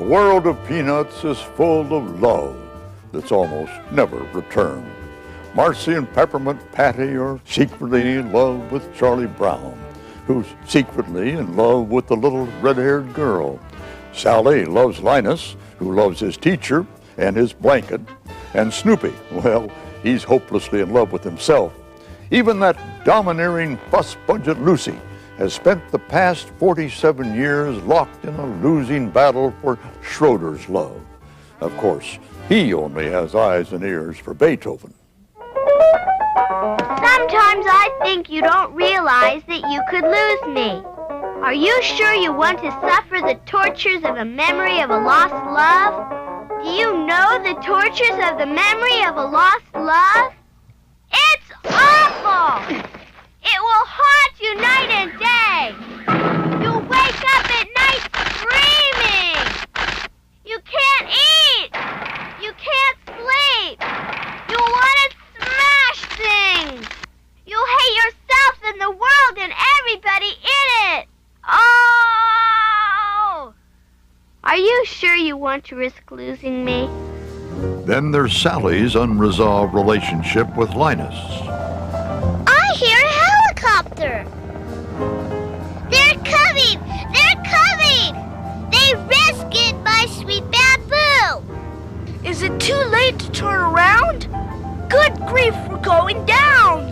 The world of Peanuts is full of love that's almost never returned. Marcy and Peppermint Patty are secretly in love with Charlie Brown, who's secretly in love with the little red-haired girl. Sally loves Linus, who loves his teacher and his blanket. And Snoopy, well, he's hopelessly in love with himself. Even that domineering fuss-budget Lucy has spent the past 47 years locked in a losing battle for Schroeder's love. Of course, he only has eyes and ears for Beethoven. Sometimes I think you don't realize that you could lose me. Are you sure you want to suffer the tortures of a memory of a lost love? Do you know the tortures of the memory of a lost love? It's awful! It will haunt you night and day. You'll wake up at night screaming. You can't eat. You can't sleep. You'll want to smash things. You'll hate yourself and the world and everybody in it. Oh! Are you sure you want to risk losing me? Then there's Sally's unresolved relationship with Linus. I hear a helicopter. They're coming! They're coming! They rescued my sweet bamboo! Is it too late to turn around? Good grief, we're going down!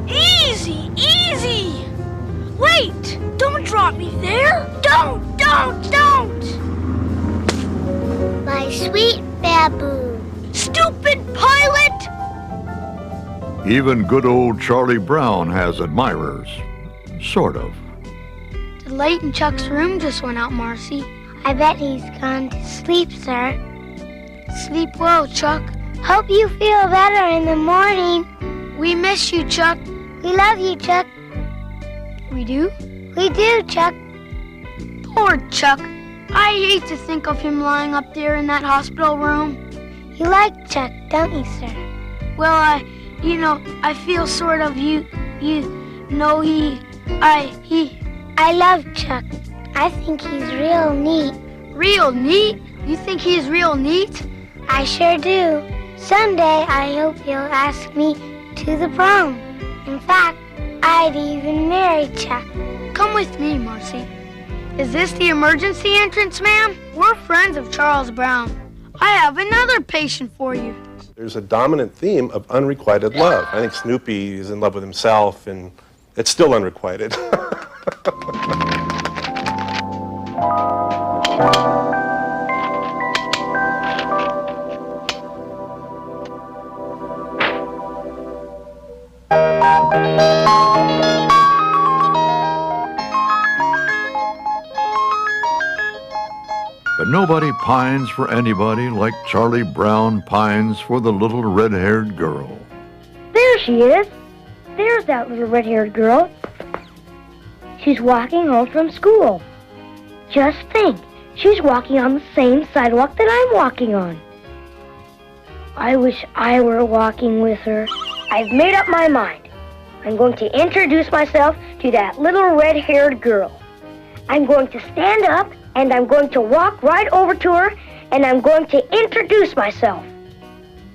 Easy, easy! Wait! Don't drop me there! Don't! My sweet bamboo. Stupid pilot! Even good old Charlie Brown has admirers. Sort of. The light in Chuck's room just went out, Marcy. I bet he's gone to sleep, sir. Sleep well, Chuck. Hope you feel better in the morning. We miss you, Chuck. We love you, Chuck. We do? We do, Chuck. Poor Chuck. I hate to think of him lying up there in that hospital room. You like Chuck, don't you, sir? Well, I feel sort of, I love Chuck. I think he's real neat. Real neat? You think he's real neat? I sure do. Someday I hope he'll ask me to the prom. In fact, I'd even marry Chuck. Come with me, Marcy. Is this the emergency entrance, ma'am? We're friends of Charles Brown. I have another patient for you. There's a dominant theme of unrequited love. I think Snoopy is in love with himself, and it's still unrequited. But nobody pines for anybody like Charlie Brown pines for the little red-haired girl. There she is. There's that little red-haired girl. She's walking home from school. Just think, she's walking on the same sidewalk that I'm walking on. I wish I were walking with her. I've made up my mind. I'm going to introduce myself to that little red-haired girl. I'm going to stand up and I'm going to walk right over to her and I'm going to introduce myself.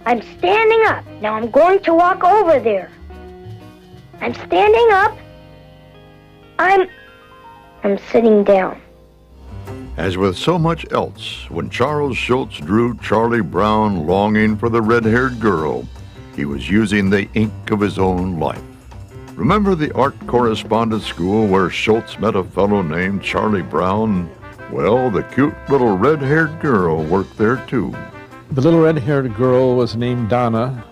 I'm standing up. Now I'm going to walk over there. I'm standing up. I'm sitting down. As with so much else, when Charles Schulz drew Charlie Brown longing for the red-haired girl, he was using the ink of his own life. Remember the art correspondence school where Schulz met a fellow named Charlie Brown? Well, the cute little red-haired girl worked there too. The little red-haired girl was named Donna.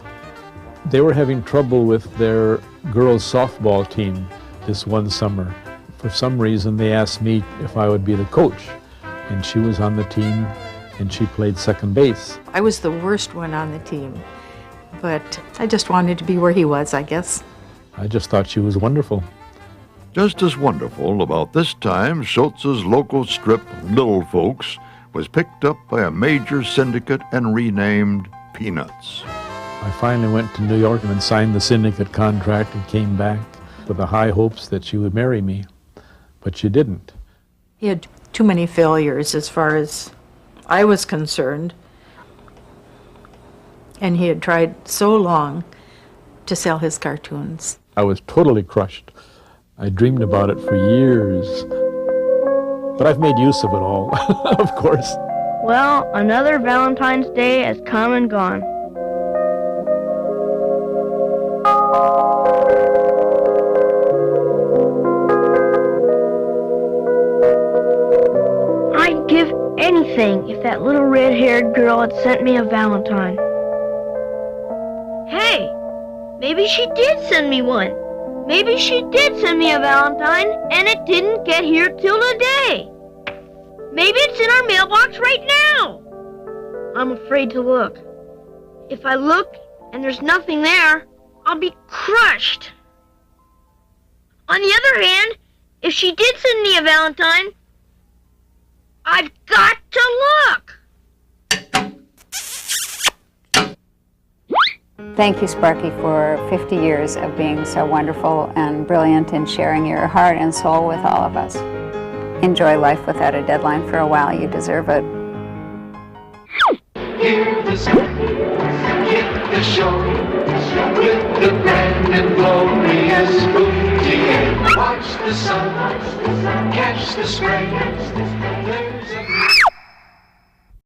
They were having trouble with their girls' softball team this one summer. For some reason, they asked me if I would be the coach. And she was on the team, and she played second base. I was the worst one on the team, but I just wanted to be where he was, I guess. I just thought she was wonderful. Just as wonderful, about this time, Schultz's local strip, Little Folks, was picked up by a major syndicate and renamed Peanuts. I finally went to New York and signed the syndicate contract and came back with the high hopes that she would marry me, but she didn't. He had too many failures as far as I was concerned. And he had tried so long to sell his cartoons. I was totally crushed. I dreamed about it for years. But I've made use of it all, of course. Well, another Valentine's Day has come and gone. I'd give anything if that little red-haired girl had sent me a Valentine. Hey, maybe she did send me one. Maybe she did send me a Valentine, and it didn't get here till today. Maybe it's in our mailbox right now. I'm afraid to look. If I look and there's nothing there, I'll be crushed. On the other hand, if she did send me a Valentine, I've got to look. Thank you, Sparky, for 50 years of being so wonderful and brilliant and sharing your heart and soul with all of us. Enjoy life without a deadline for a while. You deserve it. Hear the song, get the show, with the grand and glorious booty. Watch the sun, catch the spray,